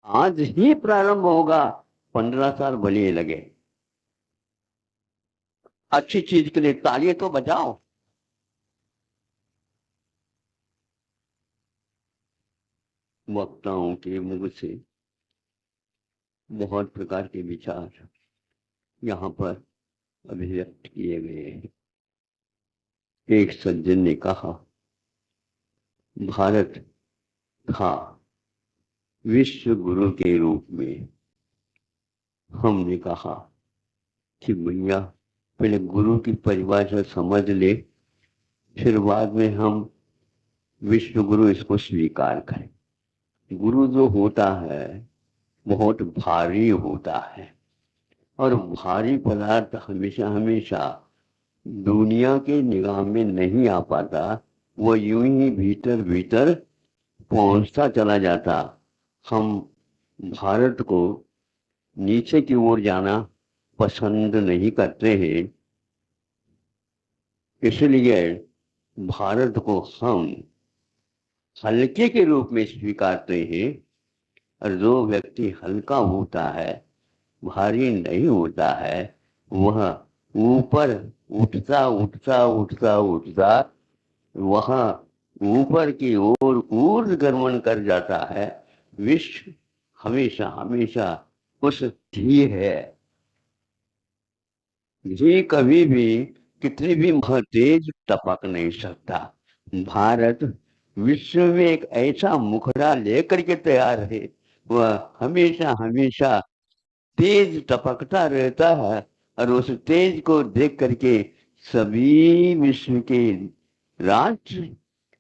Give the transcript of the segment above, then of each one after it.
आज ही प्रारंभ होगा, 15 साल भले लगे। अच्छी चीज के लिए तालियां तो बजाओ। वक्ताओं के मुंह से बहुत प्रकार के विचार यहाँ पर अभिव्यक्त किए गए हैं। एक सज्जन ने कहा, भारत था विश्व गुरु के रूप में। हमने कहा कि भैया पहले गुरु की परिभाषा समझ ले, फिर बाद में हम विश्व गुरु इसको स्वीकार करें। गुरु जो होता है बहुत भारी होता है, और भारी पदार्थ हमेशा हमेशा दुनिया के निगाह में नहीं आ पाता, वो यूं ही भीतर भीतर पहुंचता चला जाता। हम भारत को नीचे की ओर जाना पसंद नहीं करते हैं, इसलिए भारत को हम हल्के के रूप में स्वीकारते हैं। और जो व्यक्ति हल्का होता है, भारी नहीं होता है, वह ऊपर उठता उठता उठता उठता वह ऊपर की ओर ऊर्ध्वगमन कर जाता है। विश्व हमेशा हमेशा उस घी है। घी कभी भी कितनी भी तेज टपक नहीं सकता। भारत विश्व में एक ऐसा मुखड़ा लेकर के तैयार है, वह हमेशा हमेशा तेज टपकता रहता है। और उस तेज को देख करके सभी विश्व के राष्ट्र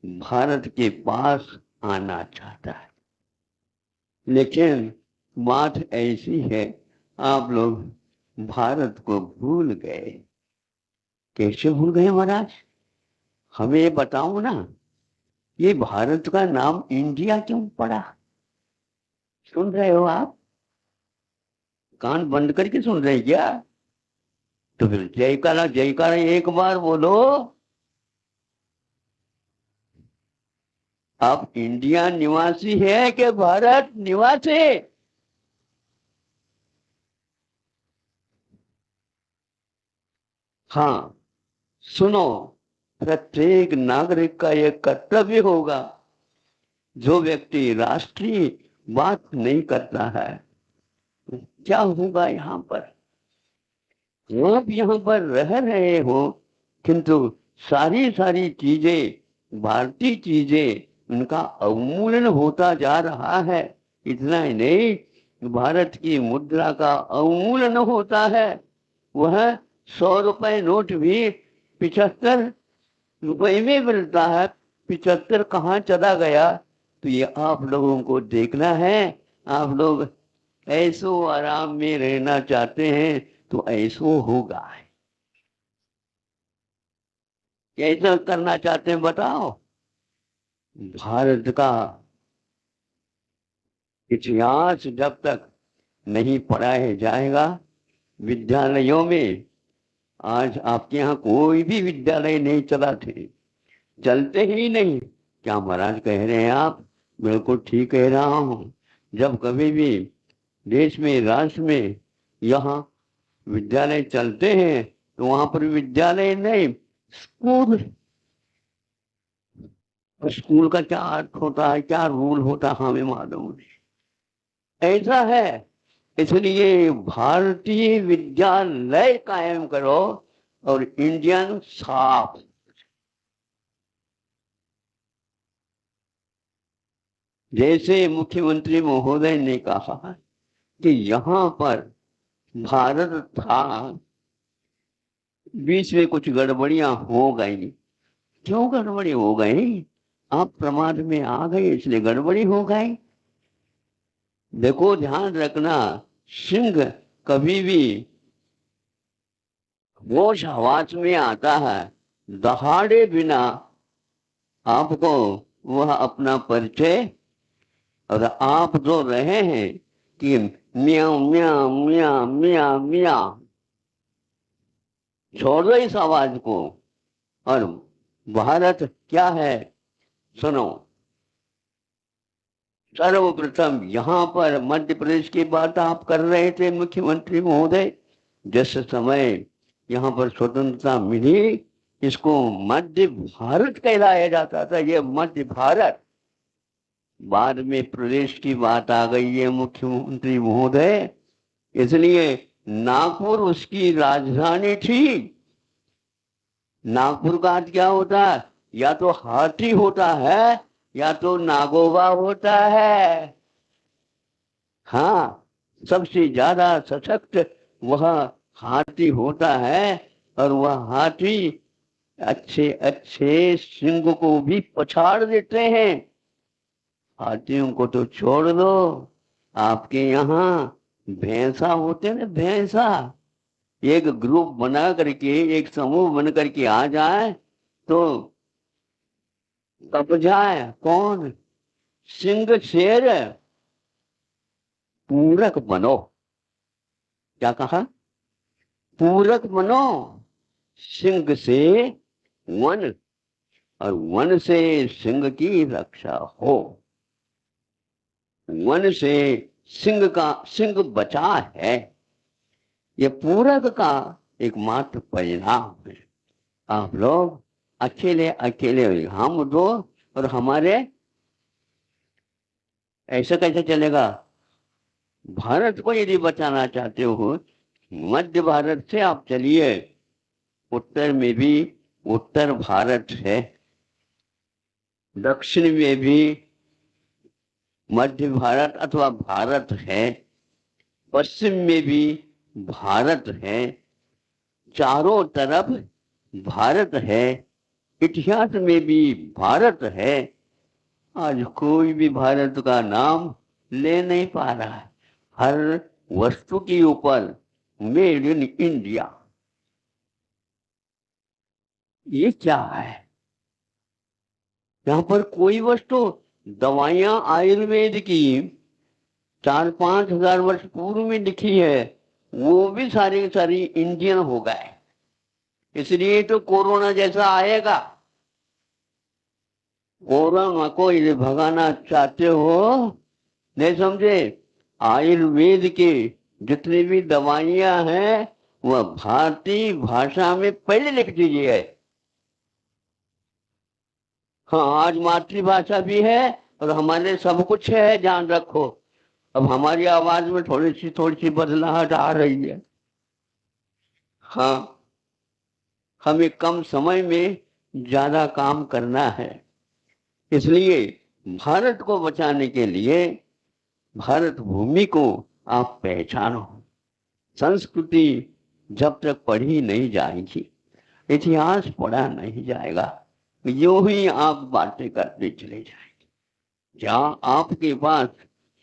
भारत के पास आना चाहता है। लेकिन बात ऐसी है, आप लोग भारत को भूल गए। कैसे भूल गए महाराज? हमें ये बताओ ना, ये भारत का नाम इंडिया क्यों पड़ा? सुन रहे हो आप? कान बंद करके सुन रहे क्या? तो फिर जयकारा जयकारा एक बार बोलो। आप इंडिया निवासी है कि भारत निवासी? हाँ, सुनो, प्रत्येक नागरिक का यह कर्तव्य होगा, जो व्यक्ति राष्ट्रीय बात नहीं करता है, क्या होगा यहाँ पर? आप यहाँ पर रह रहे हो, किंतु सारी सारी चीजें, भारतीय चीजें, उनका अवमूल्यन होता जा रहा है। इतना ही नहीं, भारत की मुद्रा का अवमूल्यन होता है। वह 100 रुपए नोट भी 75 रुपए में मिलता है। 75 कहाँ चला गया? तो ये आप लोगों को देखना है। आप लोग ऐसो आराम में रहना चाहते हैं तो ऐसो होगा। कैसा करना चाहते हैं बताओ? भारत का इतिहास जब तक नहीं पढ़ाया जाएगा विद्यालयों में, आज आपके यहाँ कोई भी विद्यालय नहीं चला थे, चलते ही नहीं। क्या महाराज कह रहे हैं आप? बिल्कुल ठीक कह रहा हूँ। जब कभी भी देश में, राष्ट्र में यहाँ विद्यालय चलते हैं तो वहां पर विद्यालय नहीं, स्कूल। स्कूल का क्या अर्थ होता है, क्या रूल होता है, हमें मालूम नहीं। ऐसा है, इसलिए भारतीय विद्यालय कायम करो और इंडियन साफ। जैसे मुख्यमंत्री महोदय ने कहा कि यहाँ पर भारत था, बीच में कुछ गड़बड़ियां हो गई। क्यों गड़बड़ी हो गई? आप प्रमाद में आ गए इसलिए गड़बड़ी हो गई। देखो, ध्यान रखना, सिंह कभी भी होश हवास में आता है, दहाड़े बिना आपको वह अपना परिचय, और आप जो रहे हैं कि मियाँ मियाँ मियाँ मियाँ मियाँ, छोड़ दो इस आवाज को। और भारत क्या है सुनो, सर्वप्रथम यहाँ पर मध्य प्रदेश की बात आप कर रहे थे मुख्यमंत्री महोदय। जिस समय यहाँ पर स्वतंत्रता मिली, इसको मध्य भारत कहलाया जाता था, ये मध्य भारत। बाद में प्रदेश की बात आ गई है मुख्यमंत्री महोदय, इसलिए नागपुर उसकी राजधानी थी। नागपुर का अर्थ क्या होता है? या तो हाथी होता है या तो नागोबा होता है। हाँ, सबसे ज्यादा सशक्त वह हाथी होता है, और वह हाथी अच्छे अच्छे सिंह को भी पछाड़ देते हैं। हाथियों को तो छोड़ दो, आपके यहाँ भैंसा होते ना, भैंसा, एक ग्रुप बना करके, एक समूह बन करके आ जाए तो कब जाए कौन? सिंह शेर पूरक बनो। क्या कहा? पूरक बनो। सिंह से वन, और वन से सिंह की रक्षा हो। वन से सिंह बचा है, ये पूरक का एकमात्र परिणाम है। आप लोग अकेले अकेले, हम दो और हमारे, ऐसा कैसे चलेगा? भारत को यदि बचाना चाहते हो, मध्य भारत से आप चलिए, उत्तर में भी उत्तर भारत है, दक्षिण में भी मध्य भारत अथवा भारत है, पश्चिम में भी भारत है, चारों तरफ भारत है, इतिहास में भी भारत है। आज कोई भी भारत का नाम ले नहीं पा रहा है। हर वस्तु के ऊपर मेड इन इंडिया। ये क्या है? यहाँ पर कोई वस्तु, दवाइयां आयुर्वेद की 4-5 हजार वर्ष पूर्व में लिखी है, वो भी सारी सारी इंडियन हो गए। इसलिए तो कोरोना जैसा आएगा। कोरोना को यदि भगाना चाहते हो, नहीं समझे, आयुर्वेद के जितनी भी दवाइयां हैं वह भारतीय भाषा में पहले लिख दीजिए। हाँ, आज मातृभाषा भी है और हमारे सब कुछ है, ध्यान रखो। अब हमारी आवाज में थोड़ी सी बदलाहट आ रही है। हाँ, हमें कम समय में ज्यादा काम करना है, इसलिए भारत को बचाने के लिए भारत भूमि को आप पहचानो। संस्कृति जब तक पढ़ी नहीं जाएगी, इतिहास पढ़ा नहीं जाएगा, यूं ही आप बातें करते चले जाएंगे। क्या आपके पास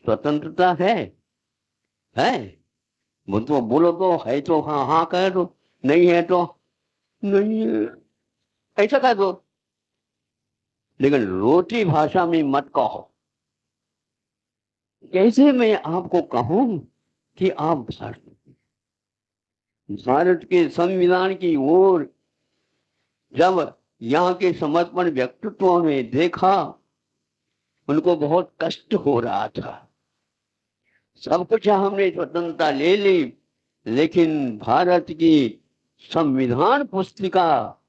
स्वतंत्रता है? वो तो बोलो, तो है तो हाँ हाँ कह दो, नहीं है तो नहीं है, ऐसा कह दो, लेकिन रोटी भाषा में मत कहो। कैसे मैं आपको कहूं कि आप भारत के संविधान की ओर, जब यहाँ के समर्पण व्यक्तित्वों ने देखा, उनको बहुत कष्ट हो रहा था। सब कुछ हमने स्वतंत्रता ले ली, लेकिन भारत की संविधान पुस्तिका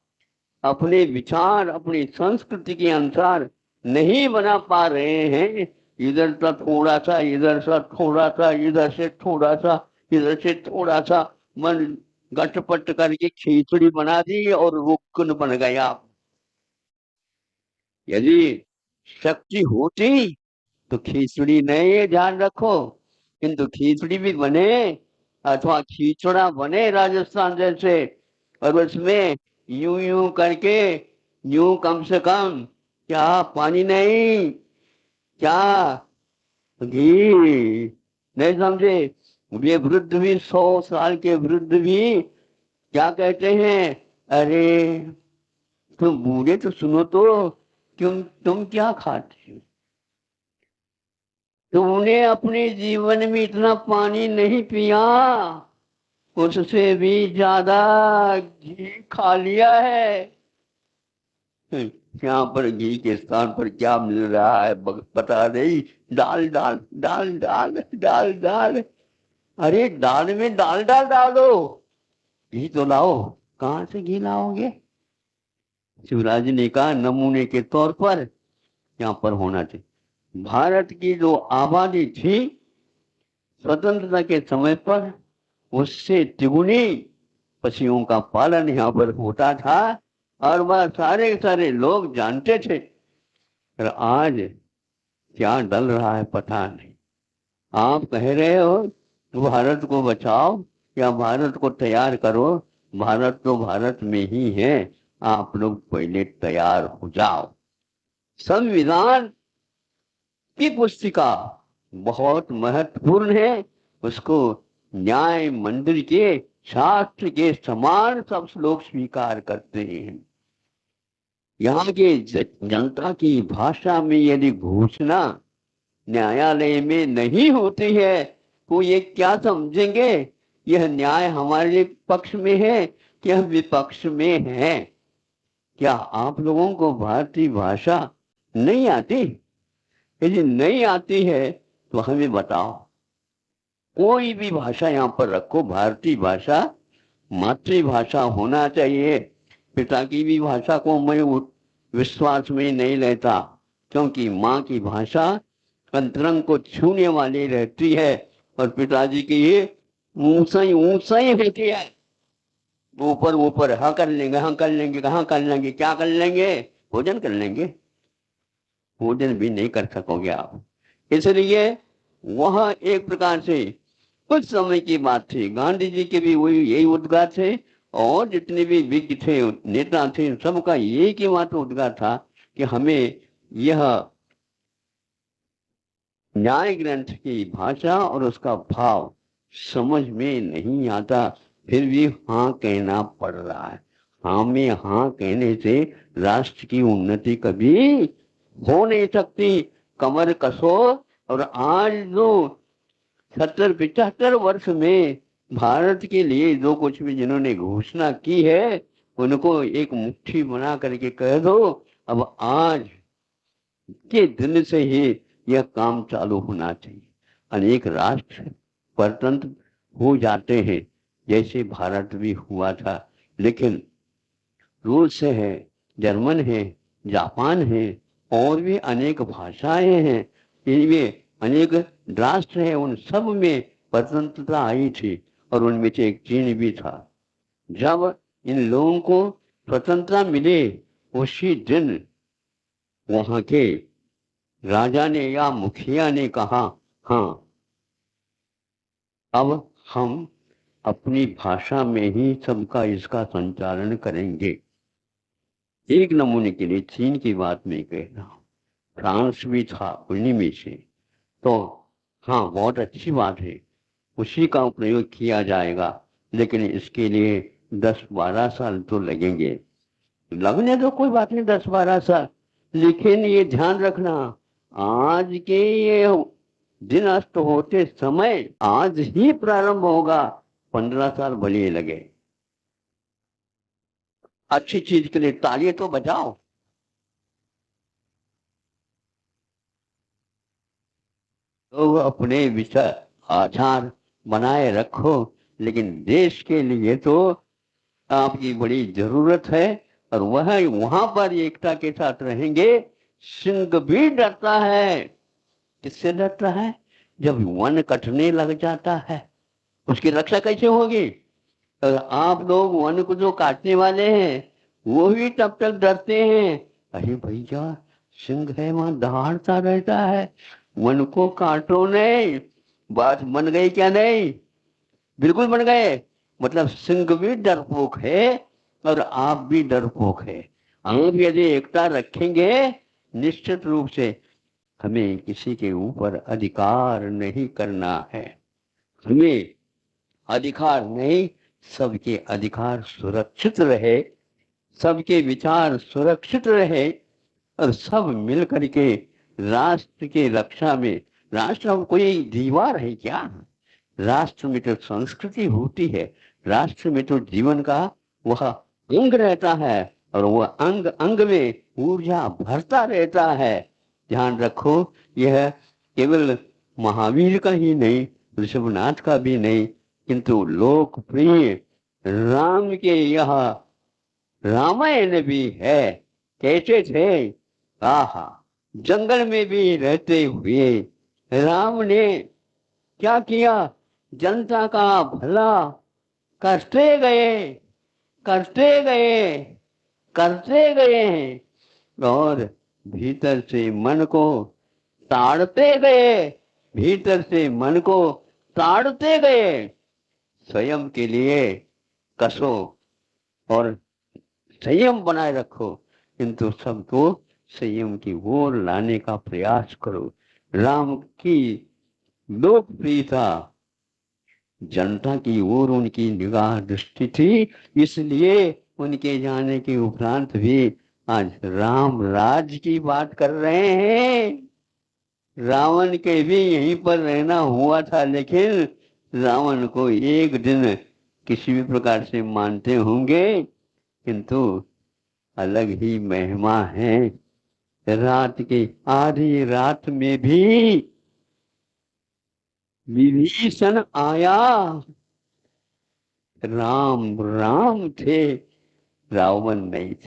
अपने विचार, अपनी संस्कृति के अनुसार नहीं बना पा रहे हैं। इधर से थोड़ा सा, इधर से थोड़ा सा, इधर से थोड़ा सा, इधर से थोड़ा सा, मन गटपट करके खिचड़ी बना दी और रुक्न बन गया। यदि शक्ति होती तो खिचड़ी नहीं, ध्यान रखो, किंतु खिचड़ी भी बने अथवा खिचड़ा बने राजस्थान जैसे, और उसमें यूं यूं करके, यूं कम से कम क्या पानी नहीं, क्या घी नहीं, समझे? ये वृद्ध भी, 100 साल के वृद्ध भी क्या कहते हैं, अरे तुम बूढ़े तो सुनो तो, तुम क्या खाते हो? तुमने अपने जीवन में इतना पानी नहीं पिया, उससे भी ज्यादा घी खा लिया है। यहाँ पर घी के स्थान पर क्या मिल रहा है पता नहीं। दाल दाल दाल दाल दाल दाल। अरे दाल में दाल डाल डालो, घी तो लाओ। कहाँ से घी लाओगे? शिवराज ने कहा नमूने के तौर पर यहाँ पर होना चाहिए। भारत की जो आबादी थी स्वतंत्रता के समय पर, उससे तिगुनी पशुओं का पालन यहाँ पर होता था और वह सारे सारे लोग जानते थे। और आज क्या डल रहा है पता नहीं। आप कह रहे हो भारत को बचाओ या भारत को तैयार करो, भारत तो भारत में ही है, आप लोग पहले तैयार हो जाओ। संविधान की पुस्तिका बहुत महत्वपूर्ण है, उसको न्याय मंदिर के शास्त्र के समान सब लोग स्वीकार करते हैं। यहाँ के जनता की भाषा में यदि घोषणा न्यायालय में नहीं होती है तो ये क्या समझेंगे यह न्याय हमारे पक्ष में है कि हम विपक्ष में है? क्या आप लोगों को भारतीय भाषा नहीं आती? यदि नहीं आती है तो हमें बताओ। कोई भी भाषा यहाँ पर रखो, भारतीय भाषा मातृभाषा होना चाहिए। पिता की भी भाषा को मैं विश्वास में नहीं लेता, क्योंकि माँ की भाषा अंतरंग को छूने वाली रहती है और पिताजी की ये ऊंचा ही रहती है। ऊपर ऊपर हाँ कर लेंगे, हाँ कर लेंगे, कहाँ कर लेंगे, क्या कर लेंगे? भोजन कर लेंगे, भोजन भी नहीं कर सकोगे आप। इसलिए वह एक प्रकार से कुछ समय की बात थी। गांधी जी के भी वही यही उद्गार थे और जितने भी विज्ञ थे नेता थे सबका एक ही मात्र उद्गार था कि हमें यह न्याय ग्रंथ की भाषा और उसका भाव समझ में नहीं आता, फिर भी हाँ कहना पड़ रहा है। हाँ में हाँ कहने से राष्ट्र की उन्नति कभी हो नहीं सकती। कमर कसो। और आज जो 70-75 वर्ष में भारत के लिए जो कुछ भी जिन्होंने घोषणा की है उनको एक मुट्ठी बना करके कह दो, अब आज के दिन से ही यह काम चालू होना चाहिए। अनेक राष्ट्र परतंत्र हो जाते हैं, जैसे भारत भी हुआ था, लेकिन रूस है, जर्मन है, जापान है और भी अनेक भाषाएं हैं, इनमें अनेक राष्ट्र है, उन सब में स्वतंत्रता आई थी और उनमें से एक चीन भी था। जब इन लोगों को स्वतंत्रता मिले उसी दिन वहां के राजा ने या मुखिया ने कहा हाँ अब हम अपनी भाषा में ही सबका इसका संचालन करेंगे। एक नमूने के लिए चीन की बात मैं कह रहा हूँ, फ्रांस भी था उन्हीं में से। तो हाँ बहुत अच्छी बात है, उसी का प्रयोग किया जाएगा, लेकिन इसके लिए 10-12 साल तो लगेंगे। लगने तो कोई बात नहीं 10-12 साल, लेकिन ये ध्यान रखना आज के ये दिन अस्त होते समय आज ही प्रारंभ होगा, 15 साल भले लगे। अच्छी चीज के लिए ताली तो बजाओ। तो अपने विचार आचार बनाए रखो, लेकिन देश के लिए तो आपकी बड़ी जरूरत है और वह वहां पर एकता के साथ रहेंगे। सिंह भी डरता है। किससे डरता है? जब वन कटने लग जाता है उसकी रक्षा कैसे होगी? और आप लोग वन को जो काटने वाले हैं वो भी तब तक डरते हैं, अरे भैया सिंह है वहां दहाड़ता रहता है, वन को काटो नहीं। बात बन गई क्या? नहीं, बिल्कुल बन गए। मतलब सिंह भी डरपोक है और आप भी डरपोक है। आप यदि एकता रखेंगे निश्चित रूप से हमें किसी के ऊपर अधिकार नहीं करना है। हमें अधिकार नहीं, सबके अधिकार सुरक्षित रहे, सबके विचार सुरक्षित रहे और सब मिल करके राष्ट्र के रक्षा में। राष्ट्र अब कोई दीवार है क्या? राष्ट्र में तो संस्कृति होती है, राष्ट्र में तो जीवन का वह अंग रहता है और वह अंग अंग में ऊर्जा भरता रहता है। ध्यान रखो, यह केवल महावीर का ही नहीं, ऋषभनाथ का भी नहीं, किंतु लोकप्रिय राम के यह रामायण भी है। कैसे थे? आहा, जंगल में भी रहते हुए राम ने क्या किया? जनता का भला करते गए, करते गए, करते गए हैं, और भीतर से मन को ताड़ते गए, भीतर से मन को ताड़ते गए। स्वयं के लिए कसो और संयम बनाए रखो, किंतु सबको संयम की ओर लाने का प्रयास करो। राम की लोकप्रियता जनता की ओर उनकी निगाह दृष्टि थी, इसलिए उनके जाने के उपरांत भी आज राम राज की बात कर रहे हैं। रावण के भी यहीं पर रहना हुआ था, लेकिन रावण को एक दिन किसी भी प्रकार से मानते होंगे, किंतु अलग ही महिमा है। रात के आधी रात में भी विभीषण आया, राम राम थे, रावण नहीं थे।